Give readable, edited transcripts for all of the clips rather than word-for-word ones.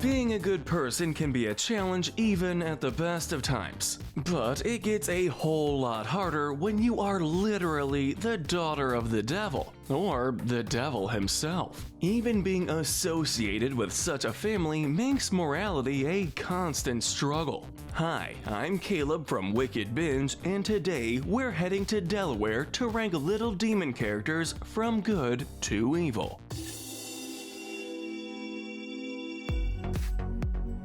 Being a good person can be a challenge even at the best of times, but it gets a whole lot harder when you are literally the daughter of the devil, or the devil himself. Even being associated with such a family makes morality a constant struggle. Hi, I'm Caleb from Wicked Binge, and today we're heading to Delaware to rank little demon characters from good to evil.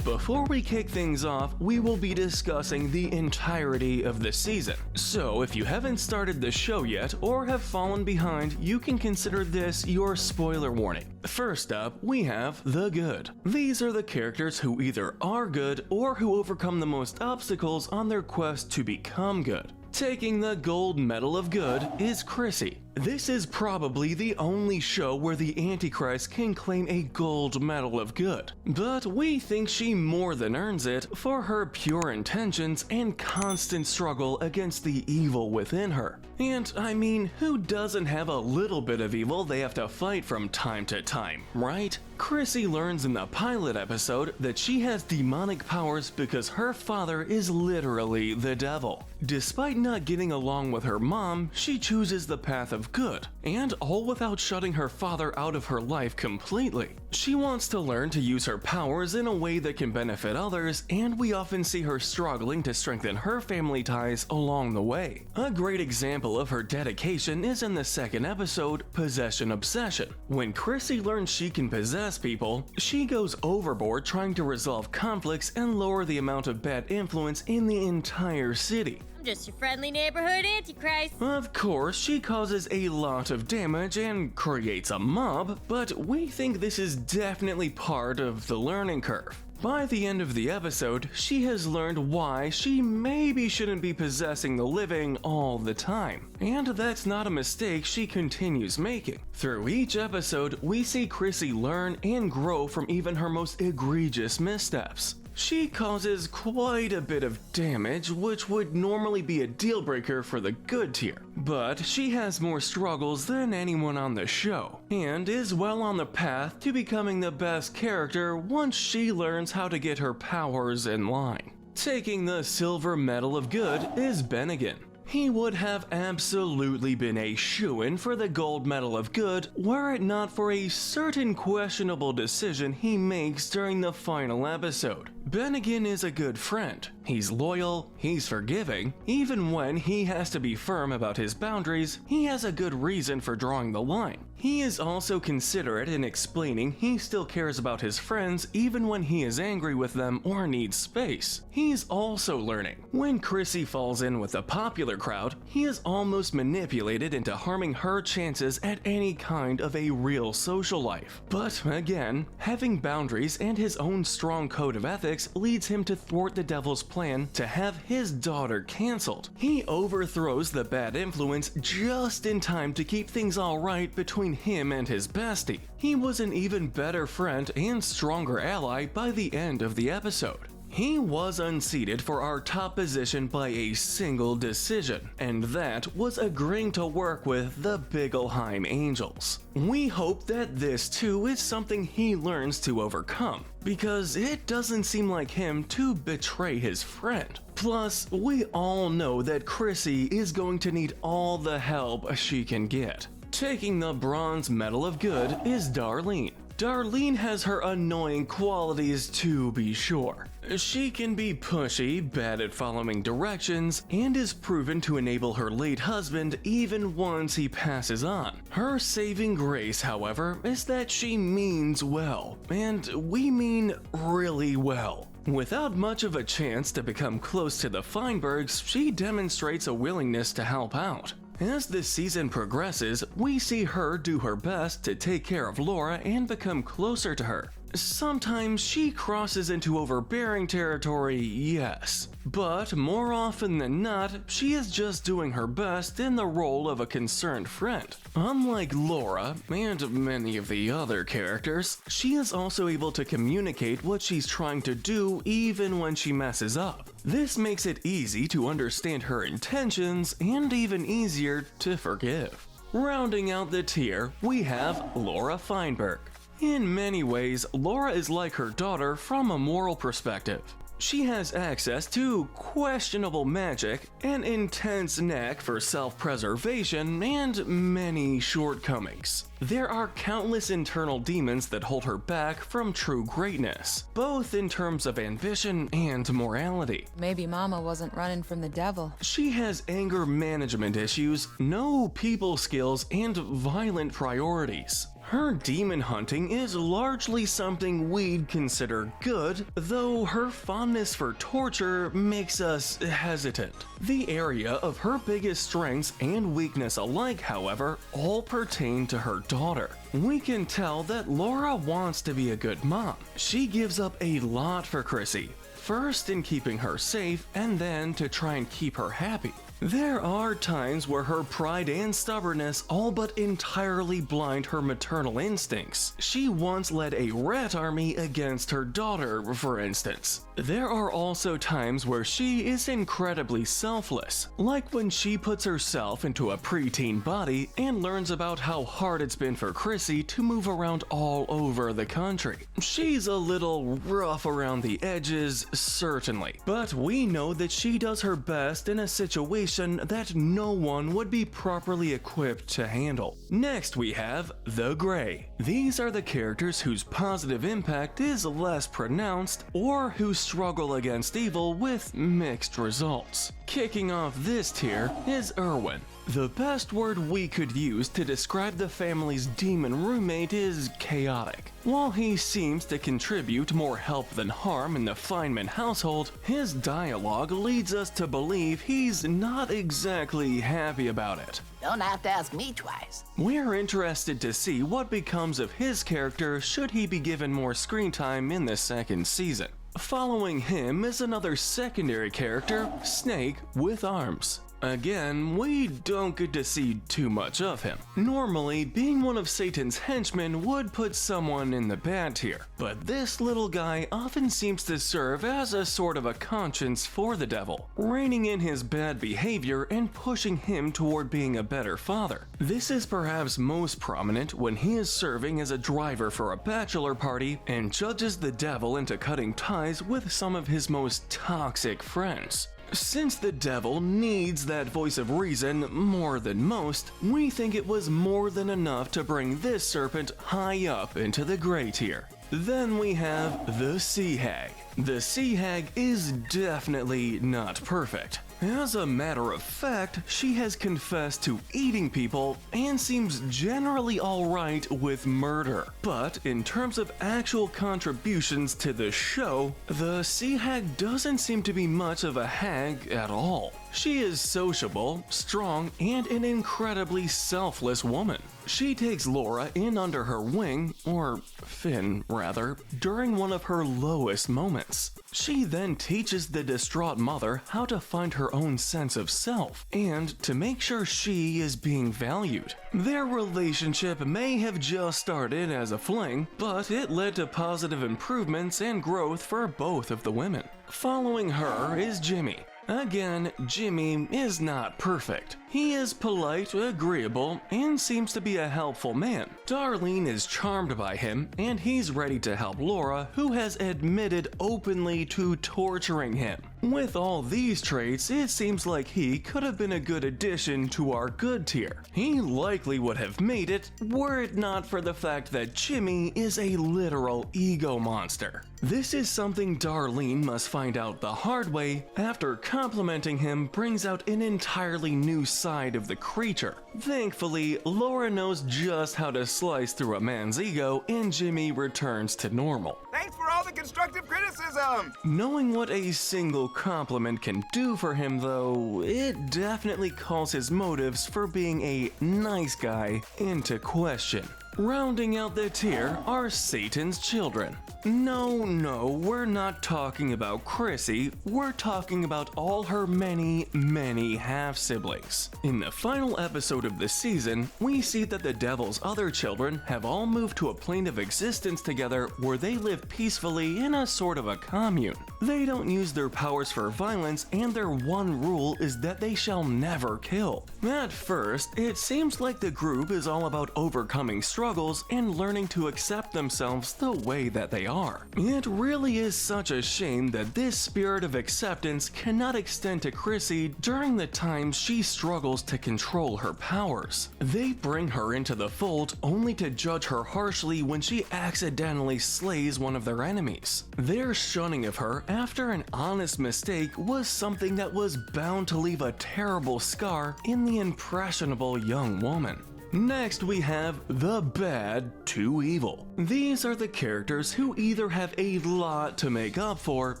Before we kick things off, we will be discussing the entirety of the season. So if you haven't started the show yet or have fallen behind, you can consider this your spoiler warning. First up, we have the good. These are the characters who either are good or who overcome the most obstacles on their quest to become good. Taking the gold medal of good is Chrissy. This is probably the only show where the Antichrist can claim a gold medal of good, but we think she more than earns it for her pure intentions and constant struggle against the evil within her. And I mean, who doesn't have a little bit of evil they have to fight from time to time, right? Chrissy learns in the pilot episode that she has demonic powers because her father is literally the devil. Despite not getting along with her mom, she chooses the path of good, and all without shutting her father out of her life completely. She wants to learn to use her powers in a way that can benefit others, and we often see her struggling to strengthen her family ties along the way. A great example of her dedication is in the second episode, Possession Obsession. When Chrissy learns she can possess people, she goes overboard trying to resolve conflicts and lower the amount of bad influence in the entire city. Just your friendly neighborhood Antichrist. Of course, she causes a lot of damage and creates a mob, but we think this is definitely part of the learning curve. By the end of the episode, she has learned why she maybe shouldn't be possessing the living all the time. And that's not a mistake she continues making. Through each episode, we see Chrissy learn and grow from even her most egregious missteps. She causes quite a bit of damage, which would normally be a deal breaker for the good tier. But she has more struggles than anyone on the show, and is well on the path to becoming the best character once she learns how to get her powers in line. Taking the silver medal of good is Bennigan. He would have absolutely been a shoo-in for the gold medal of good were it not for a certain questionable decision he makes during the final episode. Bennigan is a good friend. He's loyal, he's forgiving. Even when he has to be firm about his boundaries, he has a good reason for drawing the line. He is also considerate in explaining he still cares about his friends even when he is angry with them or needs space. He's also learning. When Chrissy falls in with the popular crowd, he is almost manipulated into harming her chances at any kind of a real social life. But again, having boundaries and his own strong code of ethics leads him to thwart the devil's plan to have his daughter cancelled. He overthrows the bad influence just in time to keep things alright between him and his bestie. He was an even better friend and stronger ally by the end of the episode. He was unseated for our top position by a single decision, and that was agreeing to work with the Bigelheim Angels. We hope that this too is something he learns to overcome, because it doesn't seem like him to betray his friend. Plus, we all know that Chrissy is going to need all the help she can get. Taking the bronze medal of good is Darlene. Darlene has her annoying qualities to be sure. She can be pushy, bad at following directions, and is proven to enable her late husband even once he passes on. Her saving grace, however, is that she means well, and we mean really well. Without much of a chance to become close to the Feinbergs, she demonstrates a willingness to help out. As the season progresses, we see her do her best to take care of Laura and become closer to her. Sometimes she crosses into overbearing territory, yes, but more often than not, she is just doing her best in the role of a concerned friend. Unlike Laura, and many of the other characters, she is also able to communicate what she's trying to do even when she messes up. This makes it easy to understand her intentions and even easier to forgive. Rounding out the tier, we have Laura Feinberg. In many ways, Laura is like her daughter from a moral perspective. She has access to questionable magic, an intense knack for self-preservation, and many shortcomings. There are countless internal demons that hold her back from true greatness, both in terms of ambition and morality. Maybe Mama wasn't running from the devil. She has anger management issues, no people skills, and violent priorities. Her demon hunting is largely something we'd consider good, though her fondness for torture makes us hesitant. The area of her biggest strengths and weakness alike, however, all pertain to her daughter. We can tell that Laura wants to be a good mom. She gives up a lot for Chrissy, first in keeping her safe and then to try and keep her happy. There are times where her pride and stubbornness all but entirely blind her maternal instincts. She once led a rat army against her daughter, for instance. There are also times where she is incredibly selfless, like when she puts herself into a preteen body and learns about how hard it's been for Chrissy to move around all over the country. She's a little rough around the edges, certainly, but we know that she does her best in a situation that no one would be properly equipped to handle. Next we have the Grey. These are the characters whose positive impact is less pronounced or who struggle against evil with mixed results. Kicking off this tier is Erwin. The best word we could use to describe the family's demon roommate is chaotic. While he seems to contribute more help than harm in the Feynman household, his dialogue leads us to believe he's not exactly happy about it. Don't have to ask me twice. We're interested to see what becomes of his character should he be given more screen time in the second season. Following him is another secondary character, Snake with arms. Again, we don't get to see too much of him. Normally, being one of Satan's henchmen would put someone in the bad tier, but this little guy often seems to serve as a sort of a conscience for the devil, reining in his bad behavior and pushing him toward being a better father. This is perhaps most prominent when he is serving as a driver for a bachelor party and judges the devil into cutting ties with some of his most toxic friends. Since the devil needs that voice of reason more than most, we think it was more than enough to bring this serpent high up into the gray tier. Then we have the Sea Hag. The Sea Hag is definitely not perfect. As a matter of fact, she has confessed to eating people and seems generally alright with murder. But in terms of actual contributions to the show, the Sea Hag doesn't seem to be much of a hag at all. She is sociable, strong, and an incredibly selfless woman. She takes Laura in under her wing, or Finn rather, during one of her lowest moments. She then teaches the distraught mother how to find her own sense of self, and to make sure she is being valued. Their relationship may have just started as a fling, but it led to positive improvements and growth for both of the women. Following her is Jimmy. Again, Jimmy is not perfect. He is polite, agreeable, and seems to be a helpful man. Darlene is charmed by him, and he's ready to help Laura, who has admitted openly to torturing him. With all these traits, it seems like he could have been a good addition to our good tier. He likely would have made it were it not for the fact that Jimmy is a literal ego monster. This is something Darlene must find out the hard way after complimenting him brings out an entirely new side of the creature. Thankfully, Laura knows just how to slice through a man's ego and Jimmy returns to normal. Thanks for all the constructive criticism! Knowing what a single compliment can do for him though, it definitely calls his motives for being a nice guy into question. Rounding out the tier are Satan's children. No, we're not talking about Chrissy, we're talking about all her many half-siblings. In the final episode of the season, we see that the devil's other children have all moved to a plane of existence together where they live peacefully in a sort of a commune. They don't use their powers for violence, and their one rule is that they shall never kill. At first, it seems like the group is all about overcoming struggles struggles and learning to accept themselves the way that they are. It really is such a shame that this spirit of acceptance cannot extend to Chrissy during the times she struggles to control her powers. They bring her into the fold only to judge her harshly when she accidentally slays one of their enemies. Their shunning of her after an honest mistake was something that was bound to leave a terrible scar in the impressionable young woman. Next, we have the bad to evil. These are the characters who either have a lot to make up for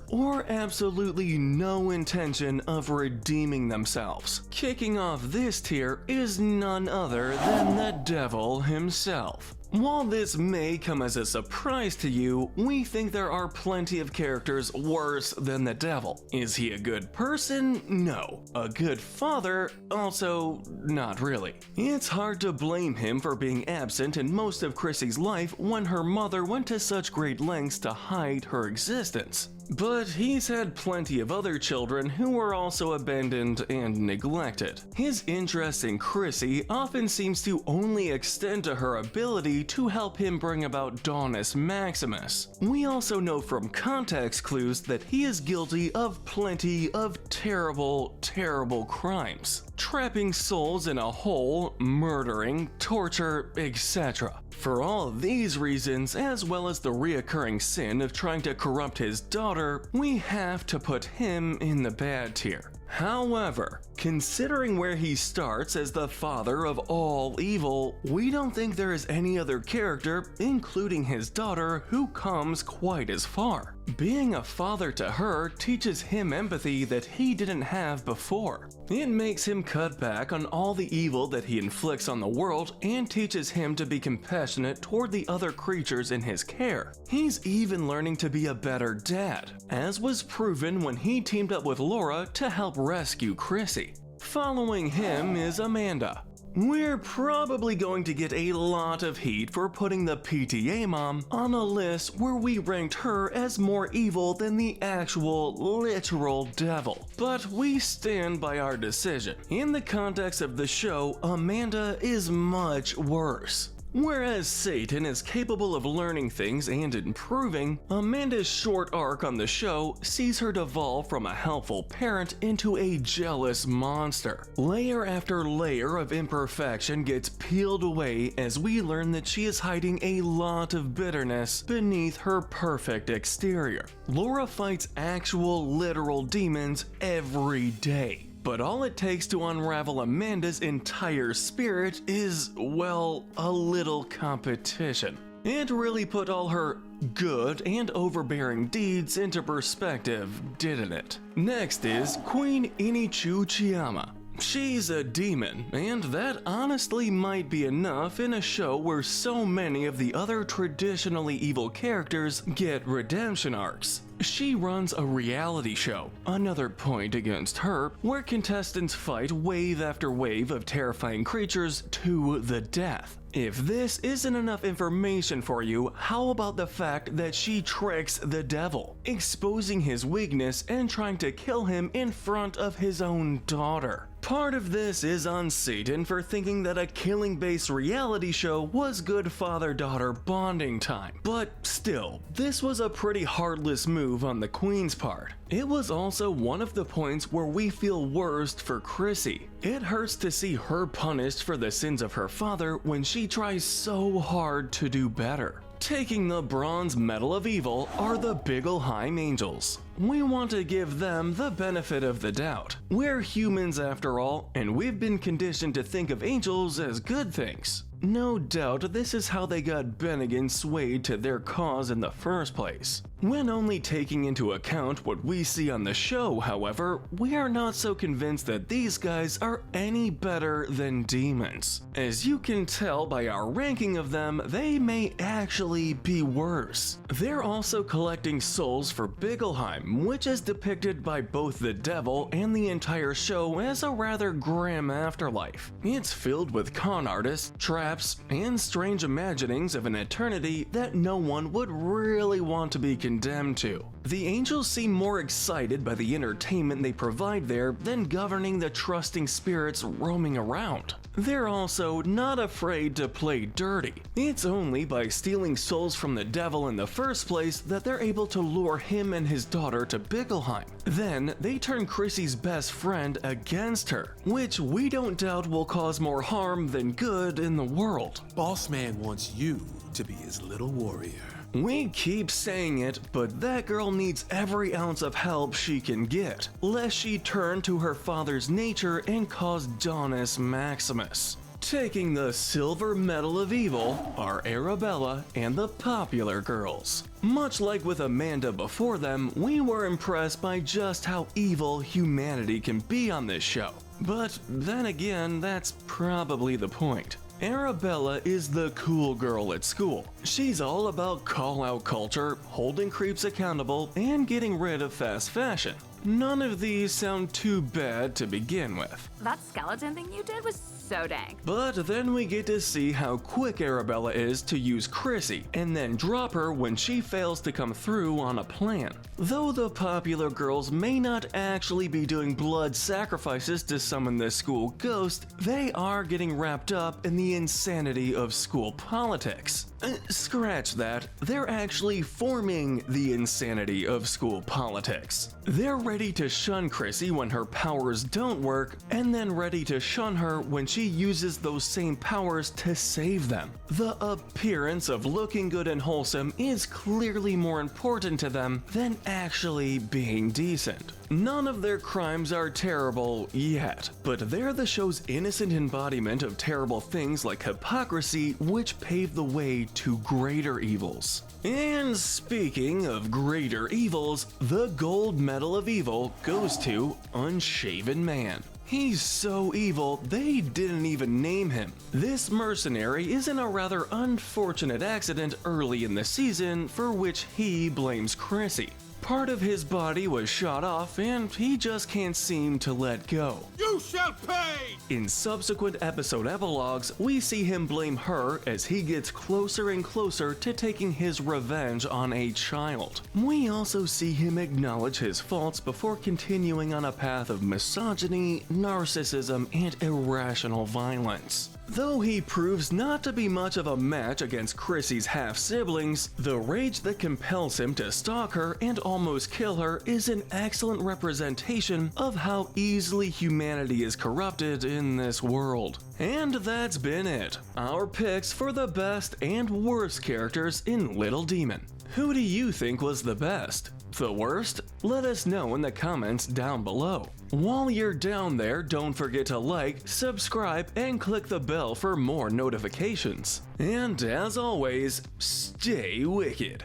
or absolutely no intention of redeeming themselves. Kicking off this tier is none other than the devil himself. While this may come as a surprise to you, we think there are plenty of characters worse than the devil. Is he a good person? No. A good father? Also, not really. It's hard to blame him for being absent in most of Chrissy's life when her mother went to such great lengths to hide her existence. But he's had plenty of other children who were also abandoned and neglected. His interest in Chrissy often seems to only extend to her ability to help him bring about Daunus Maximus. We also know from context clues that he is guilty of plenty of terrible, terrible crimes. Trapping souls in a hole, murdering, torture, etc. For all of these reasons, as well as the reoccurring sin of trying to corrupt his daughter, we have to put him in the bad tier. However, considering where he starts as the father of all evil, we don't think there is any other character, including his daughter, who comes quite as far. Being a father to her teaches him empathy that he didn't have before. It makes him cut back on all the evil that he inflicts on the world and teaches him to be compassionate toward the other creatures in his care. He's even learning to be a better dad, as was proven when he teamed up with Laura to help rescue Chrissy. Following him is Amanda. We're probably going to get a lot of heat for putting the PTA mom on a list where we ranked her as more evil than the actual literal devil. But we stand by our decision. In the context of the show, Amanda is much worse. Whereas Satan is capable of learning things and improving, Amanda's short arc on the show sees her devolve from a helpful parent into a jealous monster. Layer after layer of imperfection gets peeled away as we learn that she is hiding a lot of bitterness beneath her perfect exterior. Laura fights actual literal demons every day. But all it takes to unravel Amanda's entire spirit is, well, a little competition. It really put all her good and overbearing deeds into perspective, didn't it? Next is Queen Inichu Chiyama. She's a demon, and that honestly might be enough in a show where so many of the other traditionally evil characters get redemption arcs. She runs a reality show, another point against her, where contestants fight wave after wave of terrifying creatures to the death. If this isn't enough information for you, how about the fact that she tricks the devil, exposing his weakness and trying to kill him in front of his own daughter? Part of this is on Satan for thinking that a killing-based reality show was good father-daughter bonding time. But still, this was a pretty heartless move on the Queen's part. It was also one of the points where we feel worst for Chrissy. It hurts to see her punished for the sins of her father when she tries so hard to do better. Taking the bronze medal of evil are the Biggelheim Angels. We want to give them the benefit of the doubt. We're humans after all, and we've been conditioned to think of angels as good things. No doubt this is how they got Bennigan swayed to their cause in the first place. When only taking into account what we see on the show, however, we are not so convinced that these guys are any better than demons. As you can tell by our ranking of them, they may actually be worse. They're also collecting souls for Biggelheim, which is depicted by both the devil and the entire show as a rather grim afterlife. It's filled with con artists, traps, and strange imaginings of an eternity that no one would really want to be condemned to. The angels seem more excited by the entertainment they provide there than governing the trusting spirits roaming around. They're also not afraid to play dirty. It's only by stealing souls from the devil in the first place that they're able to lure him and his daughter to Bickelheim. Then they turn Chrissy's best friend against her, which we don't doubt will cause more harm than good in the world. Boss man wants you to be his little warrior. We keep saying it, but that girl needs every ounce of help she can get, lest she turn to her father's nature and cause Daunus Maximus. Taking the silver medal of evil are Arabella and the popular girls. Much like with Amanda before them, we were impressed by just how evil humanity can be on this show. But then again, that's probably the point. Arabella is the cool girl at school. She's all about call-out culture, holding creeps accountable, and getting rid of fast fashion. None of these sound too bad to begin with. That skeleton thing you did was so dank. But then we get to see how quick Arabella is to use Chrissy, and then drop her when she fails to come through on a plan. Though the popular girls may not actually be doing blood sacrifices to summon the school ghost, they are getting wrapped up in the insanity of school politics. Scratch that, they're actually forming the insanity of school politics. They're ready to shun Chrissy when her powers don't work, and then ready to shun her when she uses those same powers to save them. The appearance of looking good and wholesome is clearly more important to them than actually being decent. None of their crimes are terrible yet, but they're the show's innocent embodiment of terrible things like hypocrisy, which pave the way to greater evils. And speaking of greater evils, the gold medal of evil goes to Unshaven Man. He's so evil, they didn't even name him. This mercenary is in a rather unfortunate accident early in the season for which he blames Chrissy. Part of his body was shot off and he just can't seem to let go. You shall pay! In subsequent episode epilogues, we see him blame her as he gets closer and closer to taking his revenge on a child. We also see him acknowledge his faults before continuing on a path of misogyny, narcissism, and irrational violence. Though he proves not to be much of a match against Chrissy's half-siblings, the rage that compels him to stalk her and almost kill her is an excellent representation of how easily humanity is corrupted in this world. And that's been it. Our picks for the best and worst characters in Little Demon. Who do you think was the best? The worst? Let us know in the comments down below. While you're down there, don't forget to like, subscribe, and click the bell for more notifications. And as always, stay wicked.